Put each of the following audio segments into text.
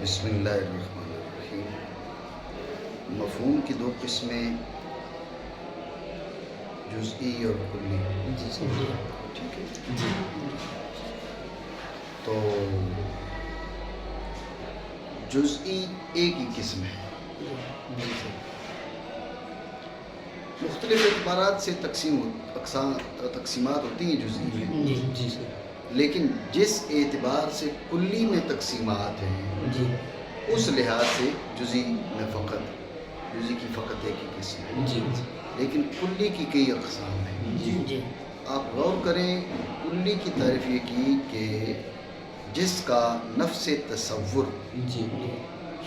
بسم اللہ الرحمن الرحیم۔ مفہوم کی دو قسمیں، جزئی اور کلی۔ ٹھیک ہے، تو جزئی ایک ہی قسم ہے، مختلف اعتبارات سے تقسیمات ہوتی ہیں جزئی میں، لیکن جس اعتبار سے کلی میں تقسیمات ہیں اس لحاظ سے جزئی کی فقط ایک ہی قسم ہے، لیکن کلی کی کئی اقسام ہیں۔ آپ غور کریں، کلی کی تعریف یہ کی کہ جس کا نفس تصور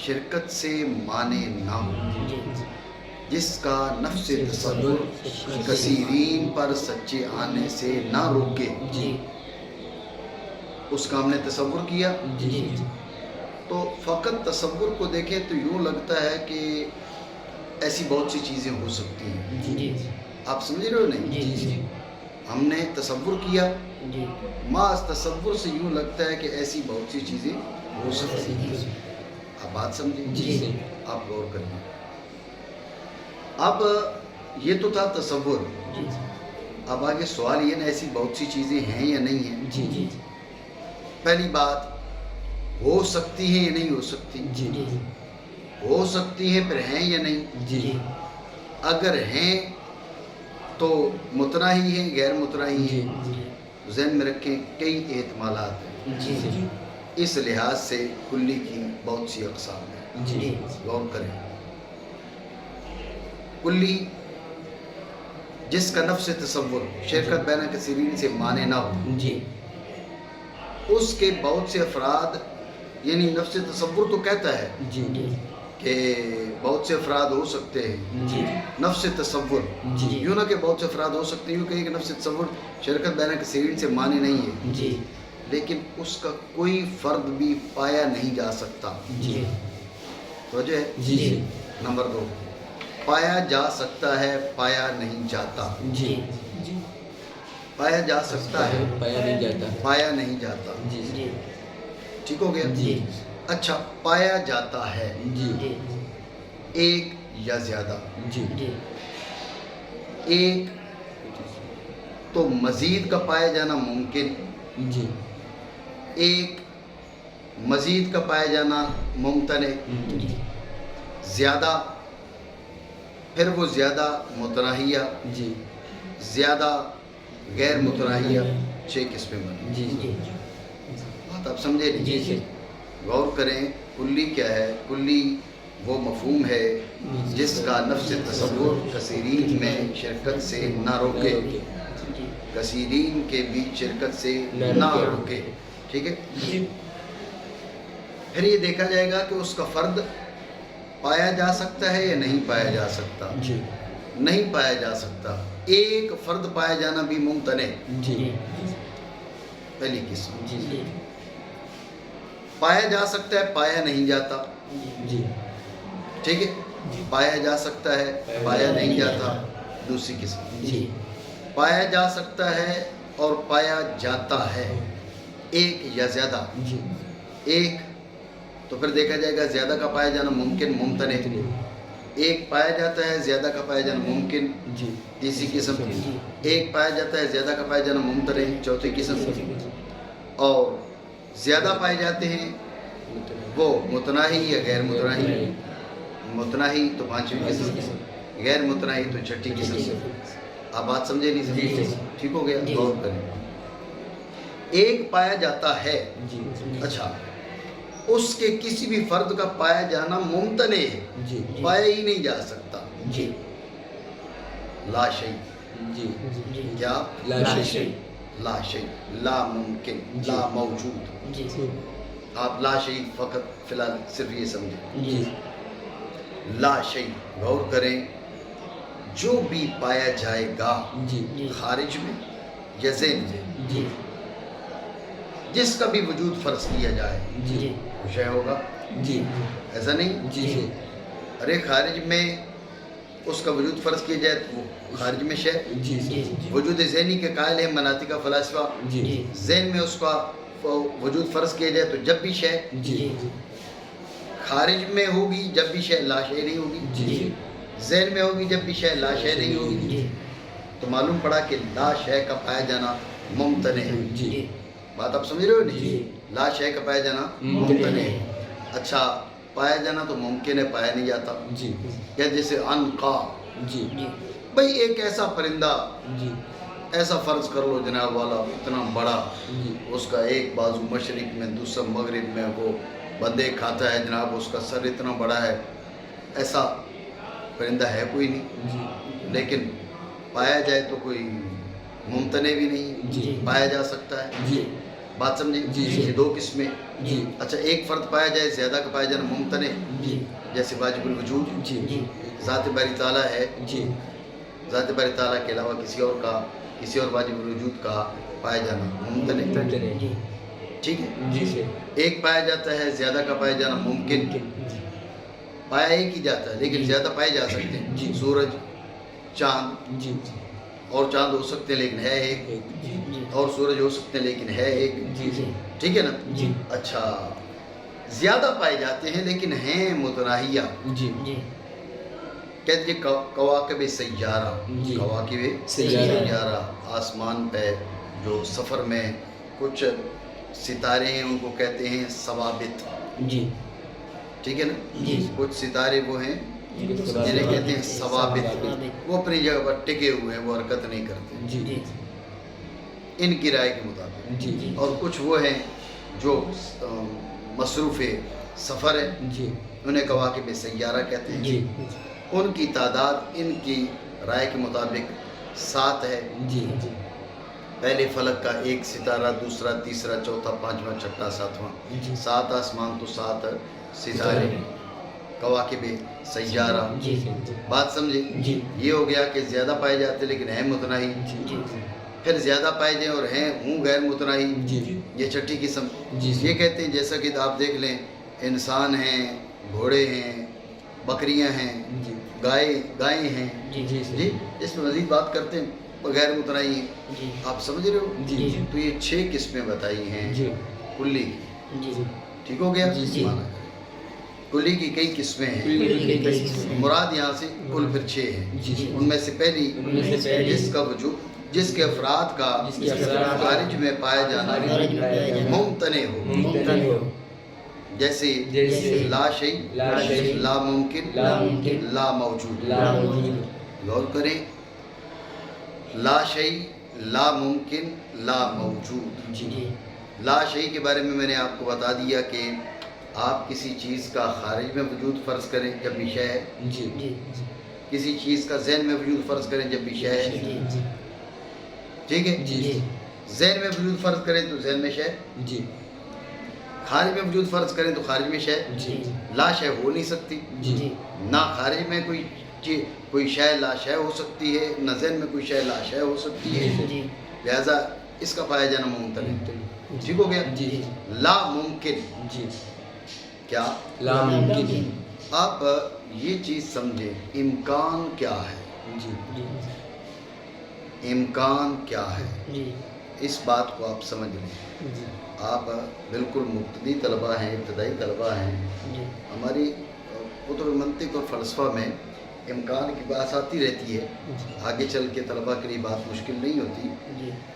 شرکت سے مانے نہ ہو، جس کا نفس تصور کثیرین پر سچے آنے سے نہ روکے، اس کا ہم نے تصور کیا۔ تو فقط تصور کو دیکھیں تو یوں لگتا ہے کہ ایسی بہت سی چیزیں ہو سکتی ہیں، آپ سمجھ رہے ہو نہیں؟ ہم نے تصور کیا، محض تصور سے یوں لگتا ہے کہ ایسی بہت سی چیزیں ہو سکتی ہیں۔ آپ بات سمجھیں، آپ غور کریں۔ اب یہ تو تھا تصور، اب آگے سوال یہ نا ایسی بہت سی چیزیں ہیں یا نہیں ہیں۔ پہلی بات، ہو سکتی ہیں یا نہیں ہو سکتی؟ ہو سکتی ہیں پھر ہیں یا نہیں؟ اگر ہیں تو متناہی ہیں، غیر متناہی ہیں؟ ذہن میں رکھیں کئی احتمالات ہیں، اس لحاظ سے کلی کی بہت سی اقسام ہیں۔ غور کریں، کلی جس کا نفس تصور شرکت بین کثیرین سے مانے نہ ہو، اس کے بہت سے افراد، یعنی نفس تصور تو کہتا ہے کہ بہت سے افراد ہو سکتے ہیں، نفس تصور یوں نہ کہ بہت سے افراد ہو سکتے ہیں، یوں کہ نفس تصور شرکت بین کثیرین سے مانے نہیں ہے، لیکن اس کا کوئی فرد بھی پایا نہیں جا سکتا۔ توجہ ہے؟ نمبر 2، پایا جا سکتا ہے، پایا نہیں جاتا۔ پایا جا سکتا ہے، پایا نہیں جاتا۔ ٹھیک ہو گیا؟ اچھا، پایا جاتا ہے ایک یا زیادہ، ایک تو مزید کا پایا جانا ممکن، ایک مزید کا پایا جانا ممتنع، زیادہ پھر وہ زیادہ متناہیہ، زیادہ غیر متناہیہ، 6 قسمیں بنی۔ بات آپ سمجھے نہیں؟ غور کریں، کلی کیا ہے؟ کلی وہ مفہوم ہے جس کا نفس تصور کثیرین میں شرکت سے نہ روکے، کثیرین کے بیچ شرکت سے نہ روکے۔ ٹھیک ہے؟ پھر یہ دیکھا جائے گا کہ اس کا فرد پایا جا سکتا ہے یا نہیں پایا جا سکتا۔ نہیں پایا جا سکتا، ایک فرد پایا جانا بھی ممتنع، پہلی قسم۔ پایا جا سکتا ہے، پایا نہیں جاتا۔ ٹھیک ہے؟ پایا جا سکتا ہے، پایا نہیں جاتا، دوسری قسم۔ پایا جا سکتا ہے اور پایا جاتا ہے ایک یا زیادہ، ایک تو پھر دیکھا جائے گا زیادہ کا پایا جانا ممکن ممتنع، ایک پایا جاتا ہے زیادہ کا پایا جانا ممکن، تیسری قسم، ایک پایا جاتا ہے زیادہ کا پایا جانا ممتنع، چوتھی قسم، اور زیادہ پائے جاتے ہیں وہ متناہی یا غیر متناہی، متناہی تو 5ویں قسم، غیر متناہی تو 6ٹھی قسم۔ آپ بات سمجھے نہیں سمجھے؟ ٹھیک ہو گیا؟ غور کریں، ایک پایا جاتا ہے، اچھا اس کے کسی بھی فرد کا پایا جانا ممتنع ہے، پایا ہی نہیں جا سکتا، لا شیء، کیا؟ لا شیء، لا ممکن، لا موجود۔ آپ لا شیء فقط فی الحال صرف یہ سمجھیں، لا شیء۔ غور کریں، جو بھی پایا جائے گا خارج میں یا ذہن میں، جس کا بھی وجود فرض کیا جائے وہ شے ہوگا، ایسا نہیں؟ ارے خارج میں اس کا وجود فرض کیا جائے تو وہ خارج میں شے، وجود ذہنی کے قائل ہیں مناطق کا فلاسفہ، ذہن میں اس کا وجود فرض کیا جائے تو جب بھی شے، خارج میں ہوگی جب بھی شے لا شے نہیں ہوگی، جی ذہن میں ہوگی جب بھی شے لا شے نہیں ہوگی. جی تو معلوم پڑا کہ لا شے کا پایا جانا ممتنع ہے. جی بات آپ سمجھ رہے ہو نہیں؟ جی. لا شے کا پایا جانا ممتنع ممتنع ہے. ہے. اچھا پایا جانا تو ممکن ہے، پایا نہیں جاتا. جی یا جیسے انقا، جی بھئی ایک ایسا پرندہ، جی ایسا فرض کر لو جناب والا، اتنا بڑا، جی اس کا ایک بازو مشرق میں دوسرا مغرب میں، وہ بندے کھاتا ہے جناب، اس کا سر اتنا بڑا ہے. ایسا پرندہ ہے کوئی نہیں، جی لیکن پایا جائے تو کوئی ممتنع بھی نہیں، جی. پایا جا سکتا ہے. جی بات سمجھے؟ جی. یہ دو قسمیں. جی اچھا ایک فرد پایا جائے، زیادہ کا پایا جانا ممتنع، جی جیسے واجب الوجود، جی ذات باری تعالیٰ ہے، جی ذات باری تعالیٰ کے علاوہ کسی اور کا، کسی اور واجب الوجود کا پایا جانا ممتنع. جی ٹھیک ہے. جی سے ایک پایا جاتا ہے، زیادہ کا پایا جانا ممکن. پایا ایک ہی جاتا ہے لیکن زیادہ پائے جا سکتے ہیں. جی. سورج، چاند، جی اور چاند ہو سکتے ہیں لیکن ہے ایک، جی اور سورج ہو سکتے ہیں لیکن ہے ایک. جی ٹھیک ہے نا؟ جی. اچھا زیادہ پائے جاتے ہیں لیکن ہیں متناہیہ. جی کہتے ہیں کواکب سیارہ، جی. کواکب سیارہ. سیارہ، آسمان پہ جو سفر میں کچھ ستارے ہیں ان کو کہتے ہیں ثوابت. جی ٹھیک ہے نا؟ جی. کچھ ستارے وہ ہیں جنہیں کہتے ہیں ثوابت، وہ اپنی جگہ پر ٹکے ہوئے ہیں، وہ حرکت نہیں کرتے جی ان کی رائے کے مطابق. جی اور کچھ وہ ہیں جو مصروف سفر ہے، جی انہیں کواکب سیارہ کہتے ہیں. جی ان کی تعداد ان کی رائے کے مطابق 7 ہے. جی پہلے فلک کا ایک ستارہ، دوسرا، تیسرا، چوتھا، پانچواں، چھٹا، ساتواں، جی. 7 آسمان تو 7 ستارے، کواکب سیارہ. جی بات سمجھے؟ جی. یہ ہو گیا کہ زیادہ پائے جاتے لیکن ہیں متناہی. جی پھر زیادہ پائے جائیں اور ہیں ہوں غیر متناہی، جی. یہ چھٹی قسم. جی. یہ کہتے ہیں جیسا کہ آپ دیکھ لیں، انسان ہیں، گھوڑے ہیں، بکریاں ہیں، جی گائیں ہیں. جی جی اس میں مزید بات کرتے ہیں غیر متناہی ہیں. جی. آپ سمجھ رہے ہو؟ جی. تو یہ 6 قسمیں بتائی ہیں جی. کلی کی. جی. ٹھیک ہو گیا؟ جی. مانا کریں کلی کی کئی قسمیں ہیں، مراد یہاں سے کل پھر 6 ہیں. جی. ان میں سے پہلی جس کا وجود، جس کے افراد کا خارج میں پایا جانا ممتنع ہو، جیسے لا شیء، لا ممکن، لا موجود. غور کریں، لا شیء، لا ممکن، لا موجود. جی لا شیء کے بارے میں نے آپ کو بتا دیا کہ آپ کسی چیز کا خارج میں وجود فرض کریں جب بھی شے ہے، جی کسی چیز کا ذہن میں وجود فرض کریں جب بھی شے ہے. ٹھیک ہے؟ جی ذہن میں وجود فرض کریں تو ذہن میں شے، جی خارج میں وجود فرض کریں تو خارج میں شے. جی لا شے ہو نہیں سکتی، جی نہ خارج میں کوئی شے لا شے ہو سکتی ہے، نہ ذہن میں کوئی شے لا شے ہو سکتی ہے. لہذا اس کا پایا جانا ممتنع ہے. ٹھیک ہو گیا؟ جی لا ممکن، جی کیا؟ لا ممکن. آپ یہ چیز سمجھیں، امکان کیا ہے؟ جی امکان کیا ہے؟ جی اس بات کو آپ سمجھ لیں. آپ بالکل مبتدی طلبہ ہیں، ابتدائی طلبہ ہیں. ہماری کتب منطق اور فلسفہ میں امکان کی بات آتی رہتی ہے، آگے چل کے طلبہ کے لیے بات مشکل نہیں ہوتی،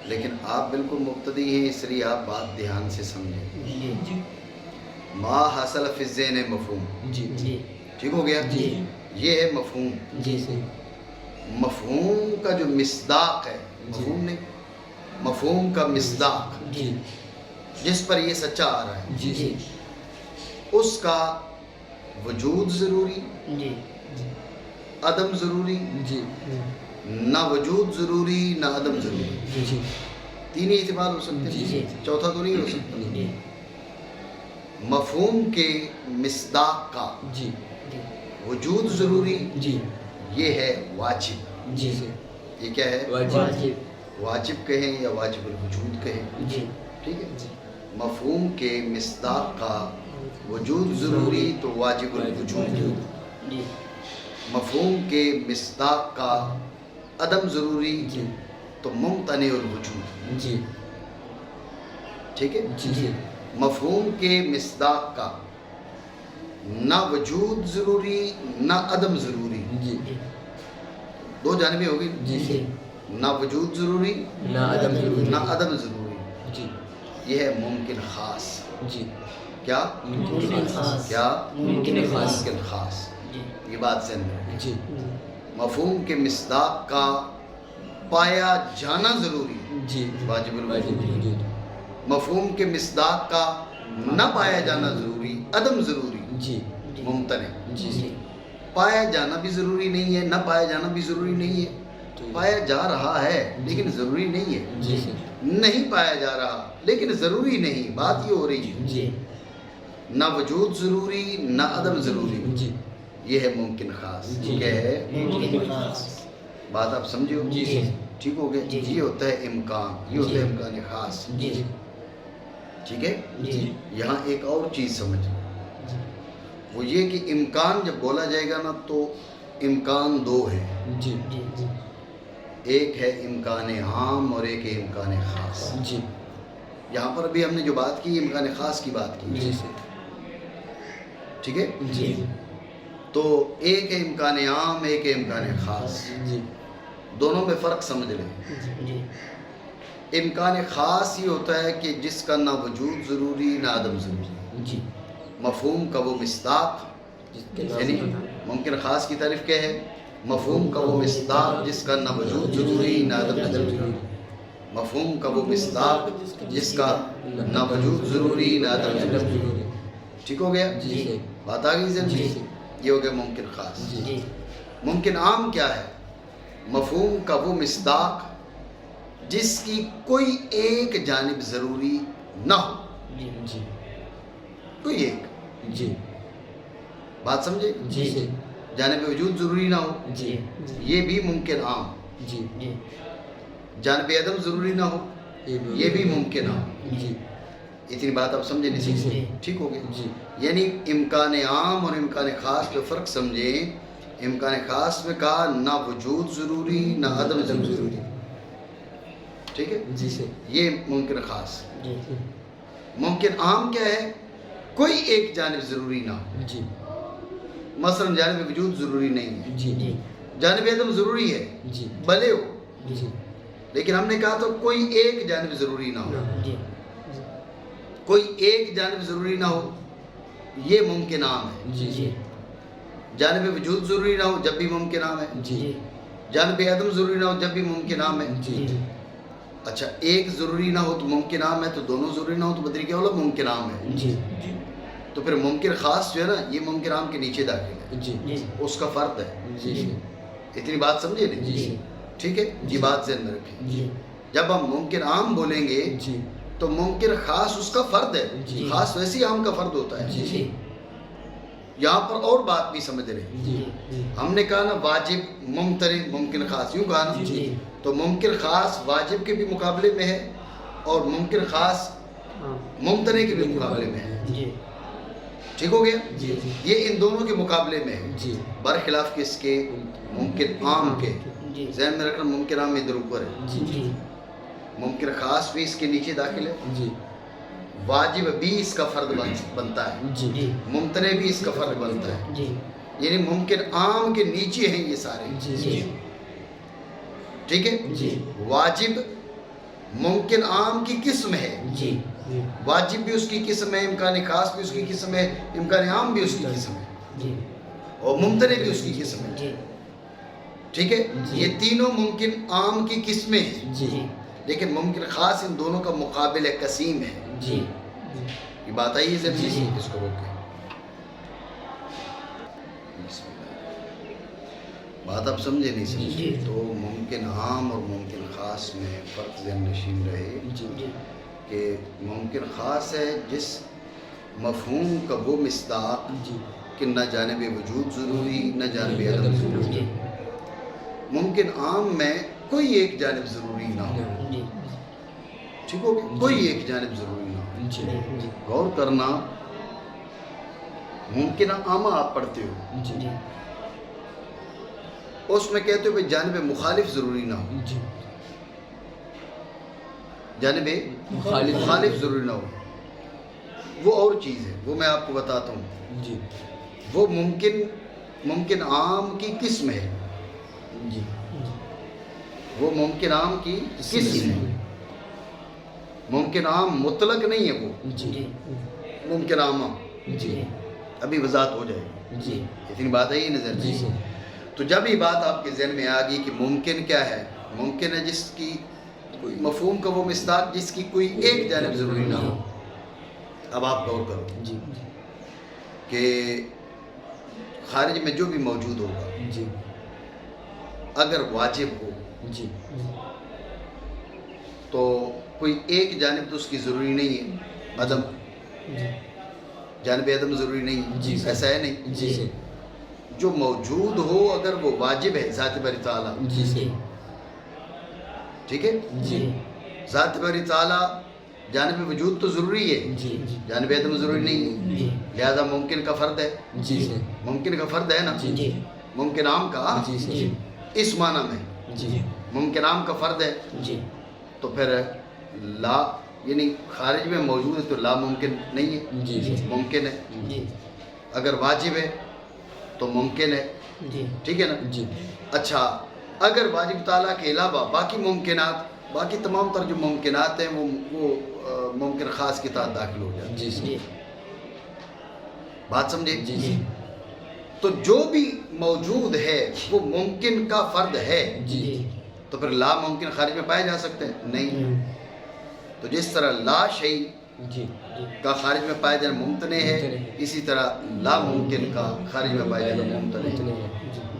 لیکن آپ بالکل مبتدی ہیں اس لیے آپ بات دھیان سے سمجھیں. ما حاصل فی الذہن مفہوم. جی ٹھیک ہو گیا؟ جی. یہ ہے مفہوم. جی مفہوم کا جو مصداق ہے، مفہوم نہیں، مفہوم کا مصداق، جی جس پر یہ سچا آ رہا ہے، جی اس کا وجود ضروری، جی عدم ضروری، جی نہ وجود ضروری نہ عدم ضروری. جی 3 ہی اعتبار ہو سکتے جی. ہیں، چوتھا تو نہیں ہو سکتا. جی مفہوم کے مصداق کا جی وجود ضروری، جی یہ ہے واجب. جی یہ کیا ہے؟ واجب. واجب کہیں یا واجب الوجود کہیں. جی ٹھیک ہے؟ مفہوم کے مصداق کا وجود ضروری تو واجب الوجود، مفہوم کے مصداق کا عدم ضروری تو ممتنع الوجود. جی ٹھیک ہے؟ جی مفہوم کے مصداق کا نہ وجود ضروری نہ عدم ضروری. جی دو جانبیں ہوگی. جی نہ وجود ضروری نہ عدم ضروری. نہ عدم ضروری. جی یہ ہے ممکن خاص. جی کیا ممکن خاص. کیا ممکن خاص. ممکن خاص. جی یہ بات ذہن میں رکھیں. جی مفہوم کے مصداق کا پایا جانا ضروری جی واجب واجب الوجود. الوجود. مفہوم کے مصداق کا نہ پایا جانا ضروری عدم ضروری جی ممتنع. جی پایا جانا بھی ضروری نہیں ہے، نہ پایا جانا بھی ضروری نہیں ہے. پایا جا رہا ہے لیکن ضروری نہیں ہے. جی نہیں پایا جا رہا لیکن ضروری نہیں. بات یہ ہو رہی ہے جی نہ وجود ضروری نہ عدم ضروری. جی یہ ہے ممکن خاص. جی. کیا ہے ممکن خاص. بات آپ سمجھے ہو؟ جی جی ٹھیک ہو گیا. جی. یہ ہوتا ہے امکان، یہ ہوتا ہے جی. امکان خاص. جی ٹھیک ہے. جی یہاں ایک اور چیز سمجھ وہ یہ کہ امکان جب بولا جائے گا نا تو امکان دو ہے. جی جی ایک ہے امکان عام اور ایک ہے امکان خاص. جی یہاں پر ابھی ہم نے جو بات کی امکان خاص کی بات کی. جی ٹھیک ہے. جی تو ایک ہے امکان عام ایک ہے امکان خاص. جی دونوں میں فرق سمجھ لیں. جی امکان خاص یہ ہوتا ہے کہ جس کا نہ وجود ضروری نہ عدم ضروری. جی مفہوم کا وہ مصداق جس کے یعنی نام ممکن خاص کی تعریف کیا ہے؟ مفہوم کا وہ مصداق جس کا نہ وجود ضروری نہ عدم ضروری. مفہوم کا وہ مصداق جس کا نہ وجود ضروری نہ عدم ضروری. ٹھیک ہو گیا. جی بات آ گئی ذہن میں؟ جی. یہ ہو گیا ممکن خاص. جی ممکن عام کیا ہے؟ مفہوم کا وہ مصداق جس کی کوئی ایک جانب ضروری نہ ہو. جی جی کوئی ایک. جی بات سمجھے؟ جی جانب وجود ضروری نہ ہو. جی یہ بھی ممکن عام. جی جی جانب عدم ضروری نہ ہو. یہ بھی ممکن عام. جی اتنی بات آپ سمجھے نہیں جی. سکتے. ٹھیک ہو گیا. جی یعنی امکان عام اور امکان خاص پہ فرق سمجھیں. امکان خاص میں کہا نہ وجود ضروری نہ عدم ضروری. ٹھیک ہے. جی سے یہ ممکن خاص. جی ممکن عام کیا ہے؟ کوئی ایک جانب ضروری نہ ہو. جی مثلا جانب وجود ضروری نہیں ہے، جی جی جانب عدم ضروری ہے جی بھلے ہو، جی لیکن ہم نے کہا تو کوئی ایک جانب ضروری نہ ہو. جی کوئی ایک جانب ضروری نہ ہو یہ ممکن عام ہے. جی جی جانب وجود ضروری نہ ہو جب بھی ممکن عام ہے. جی جانب عدم ضروری نہ ہو جب بھی ممکن عام ہے. جی اچھا ایک ضروری نہ ہو تو ممکن عام ہے، تو دونوں ضروری نہ ہو تو بدری کیا ہوگا؟ ممکن عام ہے. جی تو پھر ممکن خاص جو ہے نا یہ ممکن عام کے نیچے داخل ہے، جی جی اس کا فرد ہے. جی اتنی بات سمجھے نہیں؟ جی ٹھیک ہے. یہ بات ذہن میں رکھیں. جی جب ہم ممکن عام بولیں گے جی تو ممکن خاص اس کا فرد ہے. جی. خاص ویسے ہی عام کا فرد ہوتا ہے. جی یہاں پر اور بات بھی سمجھ رہے ہیں. جی ہم نے کہا نا واجب ممتنع ممکن خاص، یوں کہا نا. جی تو ممکن خاص واجب کے بھی مقابلے میں ہے اور ممکن خاص ممتنع کے بھی مقابلے میں ہے. جی ٹھیک ہو گیا. جی یہ ان دونوں کے مقابلے میں ہے، جی برخلاف کس کے؟ ممکن عام کے. جی ذہن میں رکھنا ممکن عام ادھر اوپر ہے، جی جی ممکن خاص بھی اس کے نیچے داخل ہے. جی واجب بھی اس کا فرد بنتا ہے، جی جی ممتنع بھی اس کا فرد بنتا ہے. جی یعنی ممکن عام کے نیچے ہیں یہ سارے. جی جی ٹھیک ہے. جی واجب ممکن عام کی قسم ہے. جی واجب بھی اس کی قسم ہے، امکان خاص بھی اس کی قسم ہے، امکان عام بھی اس کی قسم ہے، جی اور ممتنع بھی اس کی قسم ہے. جی ٹھیک ہے. جی. یہ تینوں ممکن عام کی قسمیں ہیں، جی لیکن ممکن خاص ان دونوں کا مقابل قسیم ہے. جی یہ بات آئی ہے جی. ضروری. اس کو روکیں. بات آپ سمجھے نہیں سمجھے؟ جی. تو ممکن عام اور ممکن خاص میں فرق ذہن نشین رہے جی کہ ممکن خاص ہے جس مفہوم کا وہ مصداق جی کہ نہ جانب وجود ضروری نہ جانب عدم ضروری. جی ممکن عام میں کوئی ایک جانب ضروری نہ ہو. جی ٹھیک ہو گیا. کوئی ایک جانب ضروری نہ ہو. جی غور کرنا. ممکن عامہ آپ پڑھتے ہو، جی اس میں کہتے ہو کہ جانب مخالف ضروری نہ ہو. جی جانب مخالف مخالف ضروری نہ ہو. وہ اور چیز ہے، وہ میں آپ کو بتاتا ہوں. جی وہ ممکن عام کی قسم ہے. جی وہ ممکن عام کی قسم ہے. ممکن عام مطلق نہیں ہے. وہ جی ممکن عام جی ابھی وضاحت ہو جائے گی. جی اتنی بات ہے یہ نظر جی میں. تو جب یہ بات آپ کے ذہن میں آ گئی کہ ممکن کیا ہے، ممکن ہے جس کی مفہوم کا وہ مصداق جس کی کوئی ایک جانب ضروری نہ ہو. اب آپ غور کرو جی کہ خارج میں جو بھی موجود ہوگا جی اگر واجب ہو جی تو کوئی ایک جانب تو اس کی ضروری نہیں ہے. عدم جانب عدم ضروری نہیں جی ہے، سر. ایسا ہے نہیں. جی سر. جو موجود ہو اگر وہ واجب ہے ذات باری تعالیٰ، جی سر. ٹھیک ہے، جی ذات باری تعالیٰ جانب وجود تو ضروری ہے، جی جانب عدم ضروری نہیں ہے. جی لہذا ممکن کا فرد ہے. جی سر. ممکن کا فرد ہے نا. جی ممکن عام کا جی سر. اس معنی میں جی ممکن عام کا فرد ہے. جی تو پھر لا یعنی خارج میں موجود ہے تو لا ممکن نہیں ہے، جی سر. ممکن ہے. جی اگر واجب ہے تو ممکن ہے. جی ٹھیک ہے نا. جی اچھا، اگر واجب تعالیٰ کے علاوہ باقی ممکنات، باقی تمام تر جو ممکنات ہیں وہ ممکن خاص کے تحت داخل ہو جائیں. جی سر. بات سمجھے؟ جی سر. تو جو بھی موجود ہے وہ ممکن کا فرد ہے. جی تو پھر لا ممکن خارج میں پائے جا سکتے ہیں؟ نہیں. تو جس طرح لا شیء جی کا خارج میں پائے جانا ممتنع ہے، اسی طرح لا ممکن کا خارج میں پائے جانا ممتنع ہے.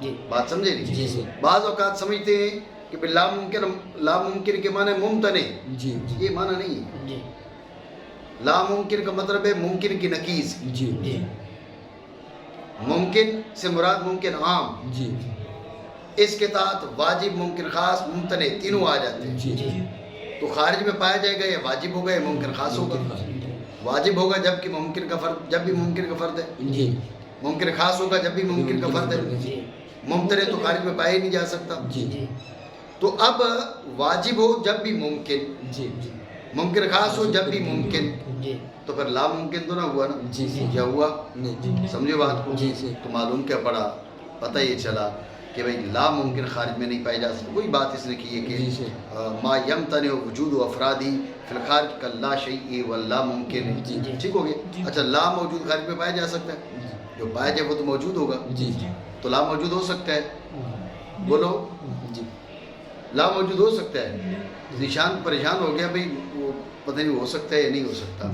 جی بات سمجھے جی نہیں؟ سر. بعض اوقات سمجھتے ہیں کہ لا ممکن کے معنی ممتنع، جی یہ معنی نہیں ہے. جی لا ممکن کا مطلب ہے ممکن کی نقیض. جی جی ممکن سے مراد ممکن عام، جی اس کے تحت واجب ممکن خاص ممتنع تینوں آ جاتے ہیں. جی تو خارج میں پایا جائے گا یا واجب ہوگا یا ممکن خاص ہوگا. واجب ہوگا جب کہ ممکن کا فرد، جب بھی ممکن کا فرد ہے. جی ممکن خاص ہوگا جب بھی ممکن کا فرد ہے. جی ممتنع تو خارج میں پایا ہی نہیں جا سکتا. جی تو اب واجب ہو جب بھی ممکن، جی ممکن خاص ہو جب بھی ممکن، جی تو پھر لا ممکن تو نہ ہوا نا. جی کیا ہوا؟ جی سمجھے بات کو؟ جی سر. تو معلوم کیا پڑا؟ پتہ یہ چلا کہ بھئی لا ممکن خارج میں نہیں پائی جا سکتی. وہی بات اس نے کی ہے جی کہ سر. ما یمتنع وجود و افرادی فی الخارج کا لا شیء و لا ممکن. جی جی ٹھیک ہو گیا؟ اچھا، لا موجود خارج میں پایا جا سکتا ہے، جو پایا جائے وہ تو موجود ہوگا. جی تو لا موجود ہو سکتا ہے. بولو، جی لا موجود ہو سکتا ہے. نشان پریشان ہو گیا بھئی وہ پتہ نہیں ہو سکتا ہے یا نہیں ہو سکتا.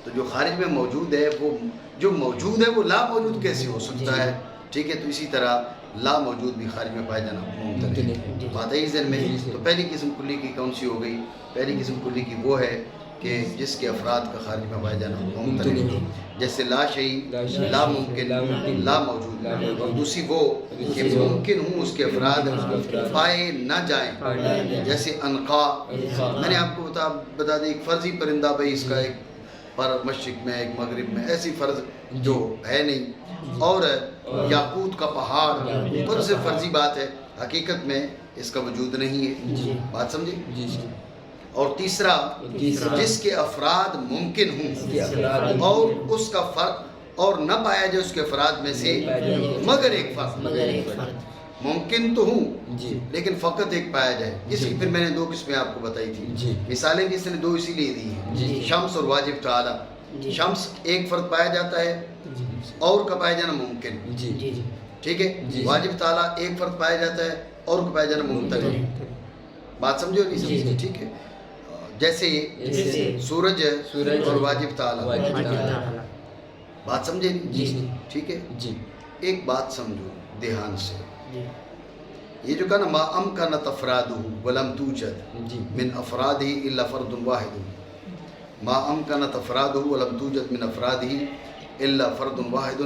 تو جو خارج میں موجود ہے، وہ جو موجود ہے وہ لا موجود کیسے ہو سکتا ہے؟ ٹھیک ہے. تو اسی طرح لا موجود بھی خارج میں پایا جانا ممکن ہے. بات ہے ذہن میں. تو پہلی قسم کلی کی کون سی ہو گئی؟ پہلی قسم کلی کی وہ ہے کہ جس کے افراد کا خارج میں پایا جانا ممکن ہے، جیسے لا شیء، لا ممکن، لا موجود. اور دوسری وہ کہ ممکن ہوں اس کے افراد پائے نہ جائیں، جیسے انقا. میں نے آپ کو بتا دی ایک فرضی پرندہ بھائی، اس کا ایک پر مشرق میں ایک مغرب میں، ایسی فرض جو ہے نہیں. اور یاقوت کا پہاڑ خود سے فرضی بات ہے، حقیقت میں اس کا وجود نہیں ہے. بات سمجھے؟ جی سر. اور تیسرا جس کے افراد ممکن ہوں اور اس کا فرق اور نہ پایا جائے اس کے افراد میں سے مگر ایک فرد. ممکن تو ہوں جی لیکن فقط ایک پایا جائے. اس کی پھر میں نے دو قسمیں آپ کو بتائی تھی. جی مثالیں بھی اس نے دو اسی لیے دی جی. ہیں، شمس اور واجب تعالیٰ. شمس ایک فرد پایا جاتا ہے اور کا پایا جانا ممکن. جی ٹھیک ہے. جی. واجب تعالیٰ ایک فرد پایا جاتا ہے اور کا پایا جانا ممتنع. بات سمجھو نہیں جی. سمجھے؟ ٹھیک ہے. جیسے سورج اور واجب تعالیٰ. بات سمجھے نہیں؟ جی. ٹھیک ہے. جی ایک بات سمجھو دھیان سے. یہ جو کہا نا ما امکنت افرادہ ولم توجد جی من افرادہ الا فرد واحد. ما امکنت افرادہ ولم توجد من افرادہ الا فرد واحد،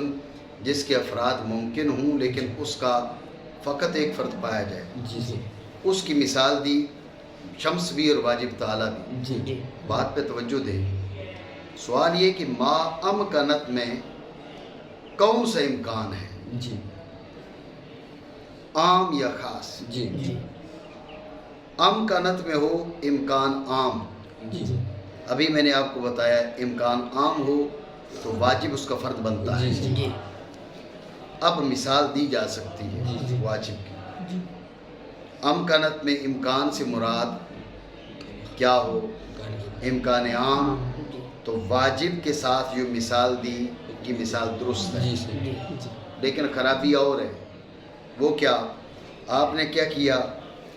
جس کے افراد ممکن ہوں لیکن اس کا فقط ایک فرد پایا جائے. جی اس کی مثال دی شمس بھی اور واجب تعالیٰ بھی. جی بات پہ توجہ دے. سوال یہ کہ ما امکنت میں کون سا امکان ہے، جی عام یا خاص؟ جی امکنت میں ہو امکان عام، جی ابھی میں نے آپ کو بتایا امکان عام ہو تو واجب اس کا فرد بنتا ہے. جی اب مثال دی جا سکتی ہے جی. واجب کی. امکنت میں امکان سے مراد کیا ہو؟ امکان عام. تو واجب کے ساتھ جو مثال دی یہ مثال درست ہے. جی جی لیکن خرابی اور ہے. وہ کیا؟ آپ نے کیا کیا؟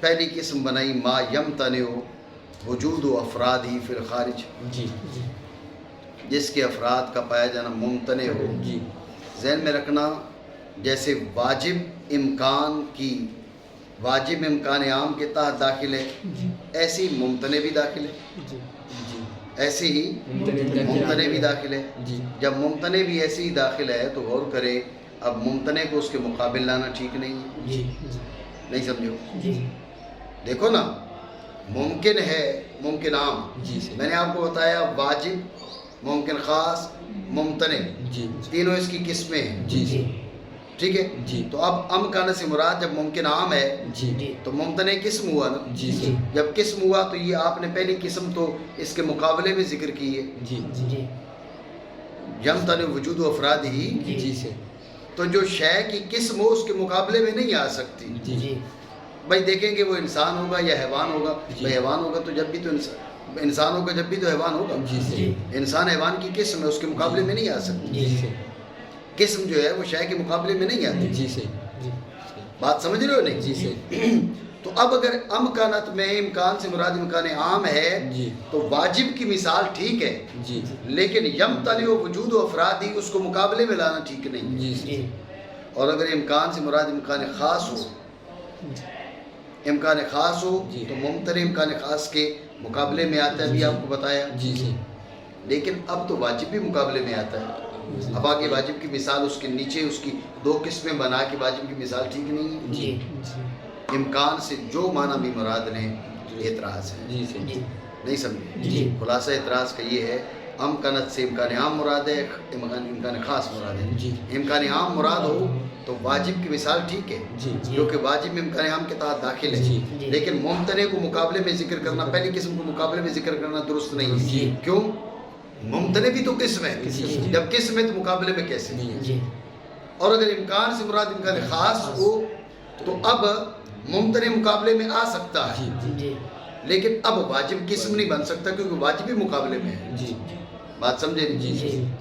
پہلی قسم بنائی ما یمتنع وجود و افراد ہی فی الخارج، جی جس کے افراد کا پایا جانا ممتنع ہو. جی ذہن میں رکھنا، جیسے واجب امکان عام کے تحت داخل ہے، ایسے ہی ممتنع بھی داخل ہے. ایسے ہی ممتنع بھی داخل ہے. جب ممتنع بھی ایسے ہی داخل ہے تو غور کرے، اب ممتنع کو اس کے مقابل لانا ٹھیک نہیں ہے. نہیں سمجھو؟ دیکھو نا، ممکن ہے ممکن عام. میں نے آپ کو بتایا واجب، ممکن خاص، ممتنع، تینوں اس کی قسمیں ہیں. ٹھیک ہے. تو اب امکان سے مراد جب ممکن عام ہے تو ممتنع قسم ہوا نا. جب قسم ہوا تو یہ آپ نے پہلی قسم تو اس کے مقابلے میں ذکر کی ہے، یمتنع وجود و افراد ہی. تو جو شے کی قسم ہو اس کے مقابلے میں نہیں آ سکتی. بھائی دیکھیں گے وہ انسان ہوگا یا حیوان ہوگا. بھائی حیوان ہوگا تو جب بھی تو انسان ہوگا، جب بھی تو حیوان ہوگا. انسان حیوان کی قسم ہے، اس کے مقابلے میں نہیں آ سکتی. قسم جو ہے وہ شے کے مقابلے میں نہیں آتی. بات سمجھ رہے ہو نہیں؟ تو اب اگر امکانت میں امکان سے مراد امکان عام ہے تو واجب کی مثال ٹھیک ہے، لیکن یمتنع وجود و افراد ہی اس کو مقابلے میں لانا ٹھیک نہیں ہے. اور اگر امکان سے مراد امکان خاص ہو، تو ممتنع امکان خاص کے مقابلے میں آتا ہے، بھی آپ کو بتایا. لیکن اب تو واجب بھی مقابلے میں آتا ہے. اب آگے واجب کی مثال اس کے نیچے اس کی دو قسمیں بنا کے واجب کی مثال ٹھیک نہیں ہے. امکان سے جو معنی بھی مراد لیں اعتراض ہے. نہیں سمجھے؟ خلاصہ اعتراض کا یہ ہے، امکنت سے امکان عام مراد ہے، امکان خاص مراد ہے. امکان عام مراد ہو تو واجب کی مثال ٹھیک ہے کیونکہ واجب امکان عام کے تحت داخل ہے. لیکن ممتنع کو مقابلے میں ذکر کرنا، پہلی قسم کو مقابلے میں ذکر کرنا درست نہیں ہے. کیوں؟ ممتنع بھی تو قسم ہے، جب قسم ہے تو مقابلے میں کیسے؟ اور اگر امکان سے مراد امکان خاص ہو تو اب ممتنع مقابلے میں آ سکتا ہے، لیکن اب واجب قسم نہیں بن سکتا کیونکہ واجب بھی مقابلے میں ہے. بات سمجھے؟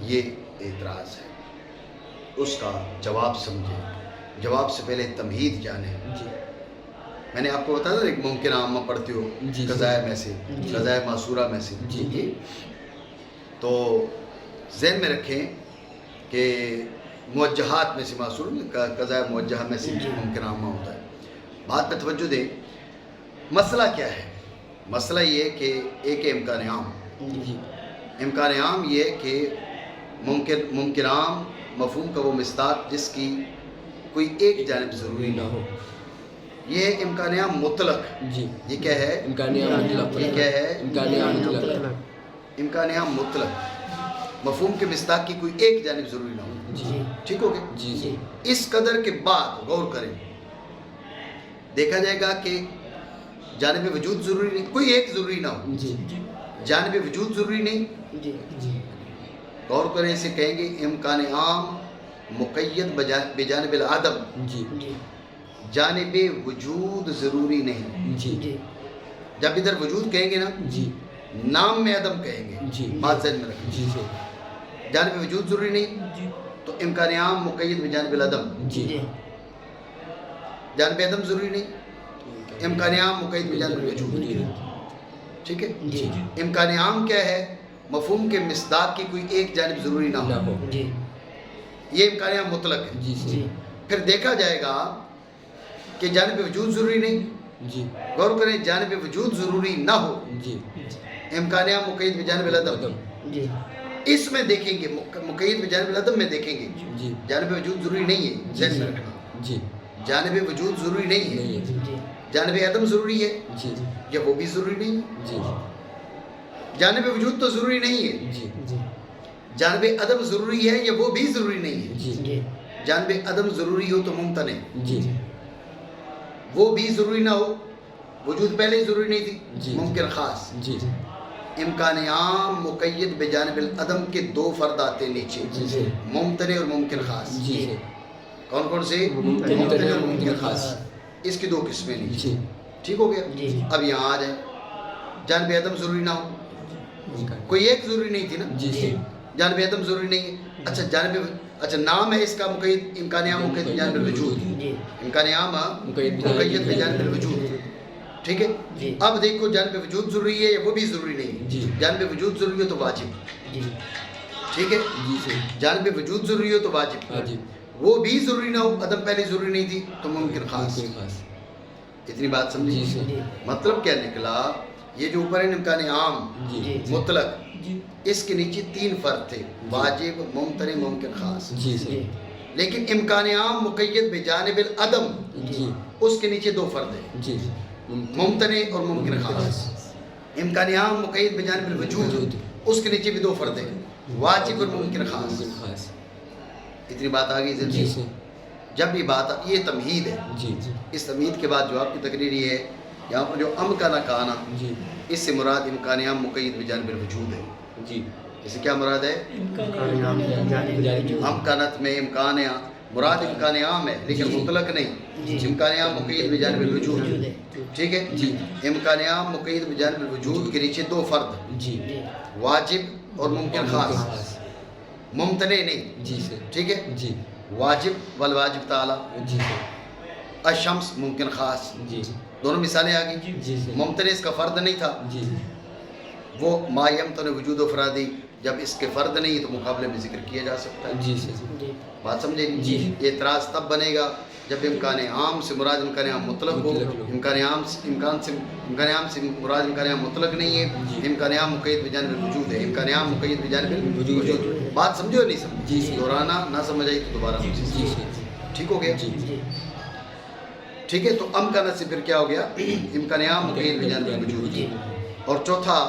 یہ اعتراض ہے. اس کا جواب سمجھے. جواب سے پہلے تمہید جانے. میں نے آپ کو بتایا ایک ممکن عامہ پڑھتے ہو قضائے میں سے، قضائے معصورہ میں سے. تو ذہن میں رکھیں کہ موجہات میں سے معصور قضائے موجہہ میں سے ممکن عامہ ہوتا ہے. بات پہ توجہ دیں. مسئلہ کیا ہے؟ مسئلہ یہ کہ ایک امکان عام. امکان عام یہ کہ ممکن عام مفہوم کا وہ مصداق جس کی کوئی ایک جانب ضروری نہ ہو. یہ امکان عام مطلق. یہ کیا ہے؟ یہ کیا ہے؟ امکان عام مطلق، مفہوم کے مصداق کی کوئی ایک جانب ضروری نہ ہو. ٹھیک ہو گیا؟ اس قدر کے بعد غور کریں، دیکھا جائے گا کہ جانب وجود ضروری نہیں، کوئی ایک ضروری نہ ہو. جانب وجود ضروری نہیں. غور کریں، اسے کہیں گے امکان عام مقید بجانب العدم. جانب وجود ضروری نہیں. جب ادھر وجود کہیں گے نا، نام میں عدم کہیں گے. بات ذہن میں رکھیں. جانب وجود ضروری نہیں تو امکان عام مقید بجانب العدم. جانب عدم ضروری نہیں، امکان عام مقید بجانب الوجود. ٹھیک ہے؟ امکان عام کیا ہے؟ مفہوم کے مصداق کی کوئی ایک جانب ضروری نہ ہو. یہ امکان عام مطلق ہے. پھر دیکھا جائے گا کہ جانب وجود ضروری نہیں. غور کریں، جانب وجود ضروری نہ ہو، امکان عام مقید بجانب العدم. اس میں دیکھیں گے، مقید بجانب العدم میں دیکھیں گے جانب وجود ضروری نہیں ہے. ذہن میں رکھنا، جانب وجود ضروری نہیں ہے. جانب عدم ضروری ہے یا وہ بھی ضروری نہیں ہے. جانب وجود تو ضروری نہیں ہے، جانب عدم ضروری ہے یا وہ بھی ضروری نہیں ہے. جانب عدم ضروری ہو تو ممتنع، وہ بھی ضروری نہ ہو، وجود پہلے ضروری نہیں تھی، ممکن خاص. امکان عام مقید بجانب العدم کے دو فرد آتے ہیں نیچے، جی جی ممتنع اور ممکن خاص۔ جی جی کون کون سے؟ ممتنع اور ممکن خاص، اس کی دو قسمیں نیچے۔ جی ٹھیک ہو گیا؟ جی اب یہاں آ جائیں، جانب عدم ضروری نہ ہو، کوئی ایک ضروری نہیں تھی نا، جی جی جانب عدم ضروری نہیں ہے۔ اچھا نام ہے اس کا مقید امکان عام مقید بجانب الوجود، جی امکان عام مقید مقید بجانب الوجود، ٹھیک ہے؟ جی اب دیکھو جانب وجود ضروری ہے یا وہ بھی ضروری نہیں ہے؟ جی جانب وجود ضروری ہو تو واجب، جی ٹھیک ہے؟ جی جی جانب وجود ضروری ہو تو واجب، واجب وہ بھی ضروری نہ ہو، عدم پہلے ضروری نہیں تھی تو ممکن خاص۔ ممکن خاص اتنی بات سمجھی؟ جی جی مطلب کیا نکلا؟ یہ جو اوپر ہے امکان عام جی مطلق، جی اس کے نیچے تین فرد تھے، واجب، ممتنع، ممکن خاص، جی جی لیکن امکان عام مقید بجانب العدم جی اس کے نیچے دو فرد ہیں، جی ممتنع اور ممکن خاص۔ امکان عام مقید بجانب الوجود اس کے نیچے بھی دو فرد ہیں، واجب اور ممکن خاص۔ ممکن خاص اتنی بات آ گئی جی زندگی؟ جی جب یہ بات یہ تمہید ہے، جی جی اس تمہید کے بعد جو آپ کی تقریر یہ ہے، یہاں پر جو امکانہ کانا، جی اس سے مراد امکان عام مقید بجانب الوجود ہے۔ جی اس سے کیا مراد ہے؟ امکانت میں امکان مراد امکان عام ہے لیکن مطلق نہیں، امکان عام مقید بجانب الوجود، ٹھیک ہے؟ جی امکان عام مقید بجانب الوجود کے نیچے دو فرد، جی واجب اور ممکن خاص، ممتنع نہیں، جی سے ٹھیک ہے؟ جی واجب والواجب تعالی، جی الشمس ممکن خاص، جی دونوں مثالیں آ گئی۔ جی سے ممتنع اس کا فرد نہیں تھا، جی وہ ما یمتنع وجود افرادی، جب اس کے فرد نہیں تو مقابلے میں ذکر کیا جا سکتا ہے۔ جی سے بات سمجھے؟ جی۔ یہ اعتراض تب بنے گا جب امکان عام سے مراد امکان عام مطلق ہو، امکان عام سے مراد امکان عام مطلق نہیں ہے، امکان عام مقید بجانب الوجود ہے، امکان عام مقید بجانب الوجود۔ بات سمجھو نہیں جی۔ سمجھو؟ دہرانا نہ سمجھ آئی تو دوبارہ مجھ سے۔ جی سے ٹھیک ہو گیا؟ جی ٹھیک ہے، تو امکانت سے پھر کیا ہو گیا؟ امکان عام مقید بجانب الوجود۔ اور چوتھا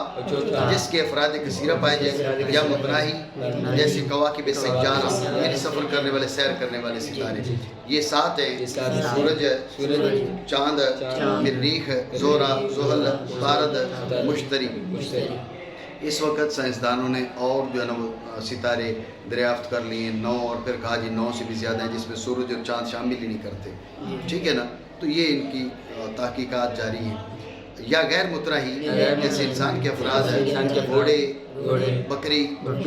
جس کے افراد کثیرہ پائے جائے یا متناہی، جیسے کواکب سیارہ یعنی سفر کرنے والے، سیر کرنے والے ستارے، یہ سات ہیں: سورج، چاند، مریخ، زہرہ، زحل، عطارد، مشتری۔ اس وقت سائنسدانوں نے اور جو ہے نا وہ ستارے دریافت کر لیے 9، اور پھر کہا جی 9 سے بھی زیادہ ہیں، جس میں سورج اور چاند شامل ہی نہیں کرتے، ٹھیک ہے نا؟ تو یہ ان کی تحقیقات جاری ہیں۔ یا غیر متراہی جیسے انسان کے افراد ہیں، گھوڑے، بکری،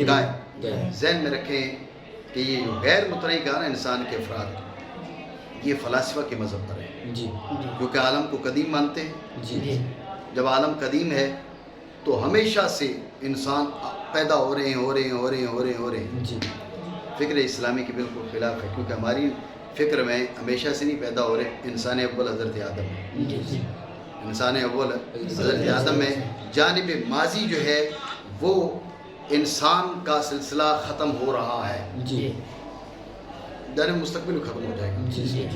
گائے۔ ذہن میں رکھیں کہ یہ جو غیر متراہی کہا نا انسان کے افراد، یہ فلاسفہ کے مذہب پر ہے، جی کیونکہ عالم کو قدیم مانتے ہیں۔ جی جب عالم قدیم ہے تو ہمیشہ سے انسان پیدا ہو رہے ہیں۔ جی فکر اسلامی کے بالکل خلاف ہے، کیونکہ ہماری فکر میں ہمیشہ سے نہیں پیدا ہو رہے، انسان اول حضرت آدم ہے، جی انسان اول حضرت آدم ہے۔ جانب ماضی جو ہے وہ انسان کا سلسلہ ختم ہو رہا ہے، جی جانب مستقبل ختم ہو جائے گا۔ جی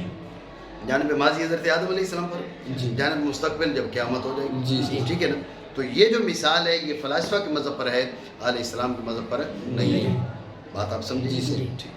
جانب ماضی حضرت آدم علیہ السلام پر، جی جانب مستقبل جب قیامت ہو جائے گی، جی ٹھیک ہے نا؟ تو یہ جو مثال ہے یہ فلاسفہ کے مذہب پر ہے، علیہ السلام کے مذہب پر نہیں ہے۔ بات آپ سمجھے؟ جی، ٹھیک۔